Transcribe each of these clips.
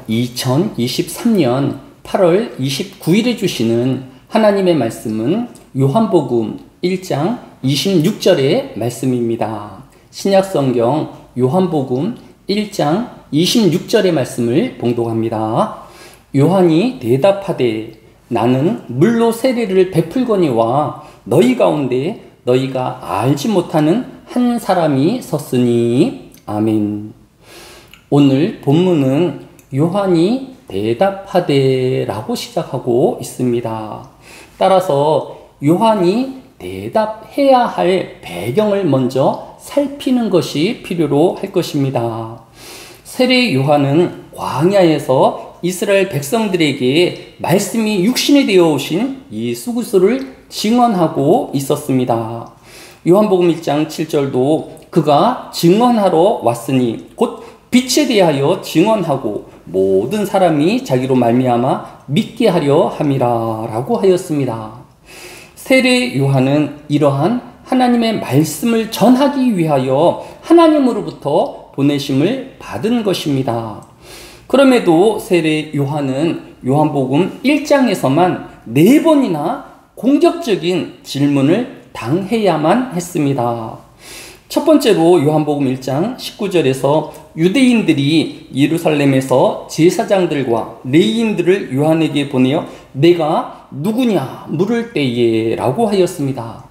2023년 8월 29일에 주시는 하나님의 말씀은 요한복음 1장 26절의 말씀입니다. 신약성경 요한복음 1장 26절의 말씀을 봉독합니다. 요한이 대답하되 나는 물로 세례를 베풀거니와 너희 가운데 너희가 알지 못하는 한 사람이 섰으니 아멘. 오늘 본문은 요한이 대답하되 라고 시작하고 있습니다. 따라서 요한이 대답해야 할 배경을 먼저 살피는 것이 필요로 할 것입니다. 세례 요한은 광야에서 이스라엘 백성들에게 말씀이 육신이 되어 오신 예수 그리스도를 증언하고 있었습니다. 요한복음 1장 7절도 그가 증언하러 왔으니 곧 빛에 대하여 증언하고 모든 사람이 자기로 말미암아 믿게 하려 함이라 라고 하였습니다. 세례 요한은 이러한 하나님의 말씀을 전하기 위하여 하나님으로부터 보내심을 받은 것입니다. 그럼에도 세례 요한은 요한복음 1장에서만 4번이나 공격적인 질문을 당해야만 했습니다. 첫 번째로 요한복음 1장 19절에서 유대인들이 예루살렘에서 제사장들과 레위인들을 요한에게 보내어 내가 누구냐 물을 때에 라고 하였습니다.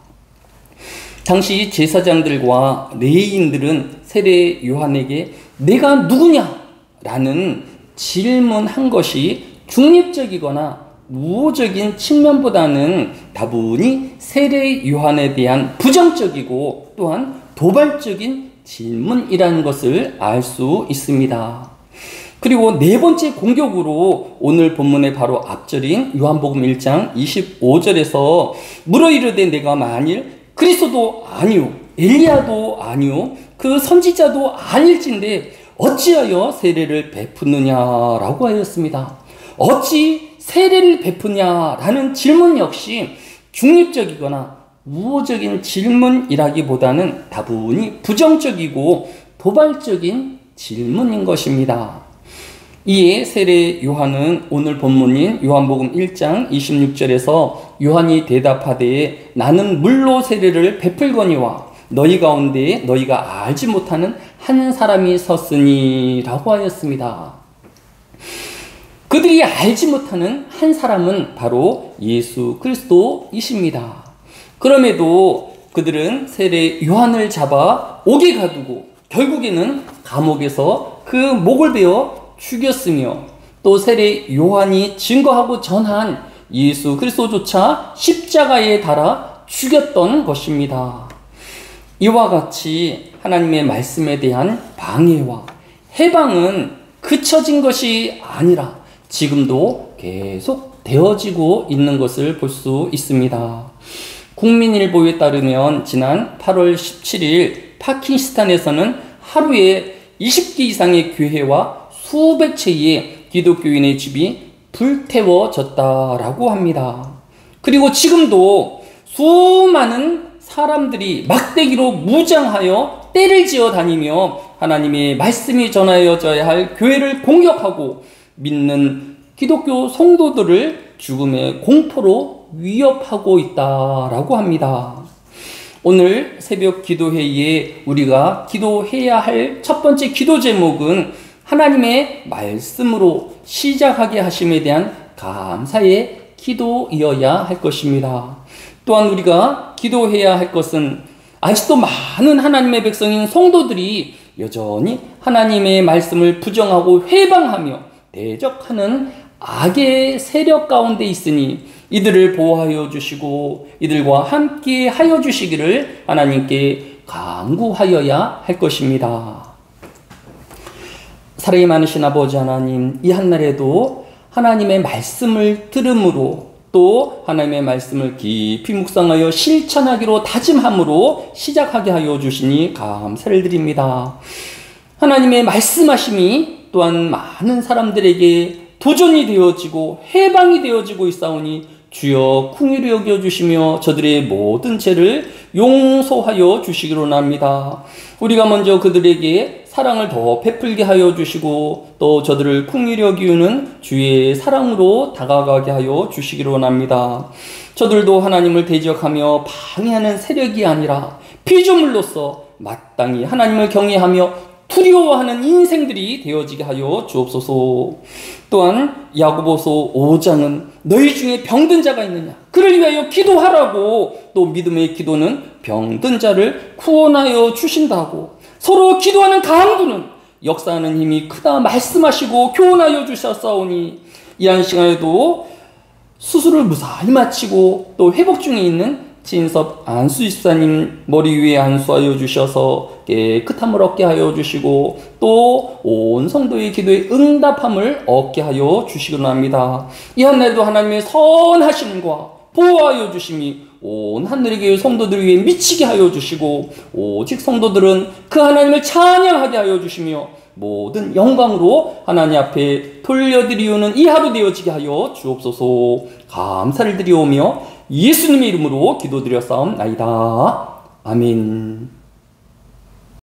당시 제사장들과 레위인들은 세례 요한에게 내가 누구냐 라는 질문한 것이 중립적이거나 우호적인 측면보다는 다분히 세례 요한에 대한 부정적이고 또한 도발적인 질문이라는 것을 알 수 있습니다. 그리고 네 번째 공격으로 오늘 본문의 바로 앞절인 요한복음 1장 25절에서 물어 이르되 내가 만일 그리스도도 아니요 엘리야도 아니요 그 선지자도 아닐진데 어찌하여 세례를 베푸느냐라고 하였습니다. 어찌 세례를 베푸냐라는 질문 역시 중립적이거나 우호적인 질문이라기보다는 다분히 부정적이고 도발적인 질문인 것입니다. 이에 세례 요한은 오늘 본문인 요한복음 1장 26절에서 요한이 대답하되 나는 물로 세례를 베풀거니와 너희 가운데 너희가 알지 못하는 한 사람이 섰으니 라고 하였습니다. 그들이 알지 못하는 한 사람은 바로 예수 그리스도이십니다. 그럼에도 그들은 세례 요한을 잡아 옥에 가두고 결국에는 감옥에서 그 목을 베어 죽였으며 또 세례 요한이 증거하고 전한 예수 그리스도조차 십자가에 달아 죽였던 것입니다. 이와 같이 하나님의 말씀에 대한 방해와 해방은 그쳐진 것이 아니라 지금도 계속 되어지고 있는 것을 볼 수 있습니다. 국민일보에 따르면 지난 8월 17일 파키스탄에서는 하루에 20개 이상의 교회와 수백 채의 기독교인의 집이 불태워졌다라고 합니다. 그리고 지금도 수많은 사람들이 막대기로 무장하여 떼를 지어 다니며 하나님의 말씀이 전하여져야 할 교회를 공격하고 믿는 기독교 성도들을 죽음의 공포로 위협하고 있다라고 합니다. 오늘 새벽 기도회의에 우리가 기도해야 할 첫 번째 기도 제목은 하나님의 말씀으로 시작하게 하심에 대한 감사의 기도이어야 할 것입니다. 또한 우리가 기도해야 할 것은 아직도 많은 하나님의 백성인 성도들이 여전히 하나님의 말씀을 부정하고 회방하며 대적하는 악의 세력 가운데 있으니 이들을 보호하여 주시고 이들과 함께 하여 주시기를 하나님께 간구하여야 할 것입니다. 사랑이 많으신 아버지 하나님, 이 한날에도 하나님의 말씀을 들음으로 또 하나님의 말씀을 깊이 묵상하여 실천하기로 다짐함으로 시작하게 하여 주시니 감사를 드립니다. 하나님의 말씀하심이 또한 많은 사람들에게 도전이 되어지고 해방이 되어지고 있사오니 주여 긍휼히 여겨주시며 저들의 모든 죄를 용서하여 주시기로 합니다. 우리가 먼저 그들에게 사랑을 더 베풀게 하여 주시고 또 저들을 풍요히 여기우는 주의 사랑으로 다가가게 하여 주시기를 원합니다. 저들도 하나님을 대적하며 방해하는 세력이 아니라 피조물로서 마땅히 하나님을 경외하며 두려워하는 인생들이 되어지게 하여 주옵소서. 또한 야고보서 5장은 너희 중에 병든 자가 있느냐 그를 위하여 기도하라고, 또 믿음의 기도는 병든 자를 구원하여 주신다고, 서로 기도하는 강도는 역사하는 힘이 크다 말씀하시고 교훈하여 주셨사오니, 이 한 시간에도 수술을 무사히 마치고 또 회복 중에 있는 진섭 안수집사님 머리 위에 안수하여 주셔서 깨끗함을 얻게 하여 주시고 또 온 성도의 기도에 응답함을 얻게 하여 주시기 원합니다. 이 한 날도 하나님의 선하심과 보호하여 주심이 온 하늘의 성도들 위에 미치게 하여 주시고 오직 성도들은 그 하나님을 찬양하게 하여 주시며 모든 영광으로 하나님 앞에 돌려드리우는 이 하루 되어지게 하여 주옵소서. 감사를 드리오며 예수님의 이름으로 기도드렸사옵나이다. 아멘.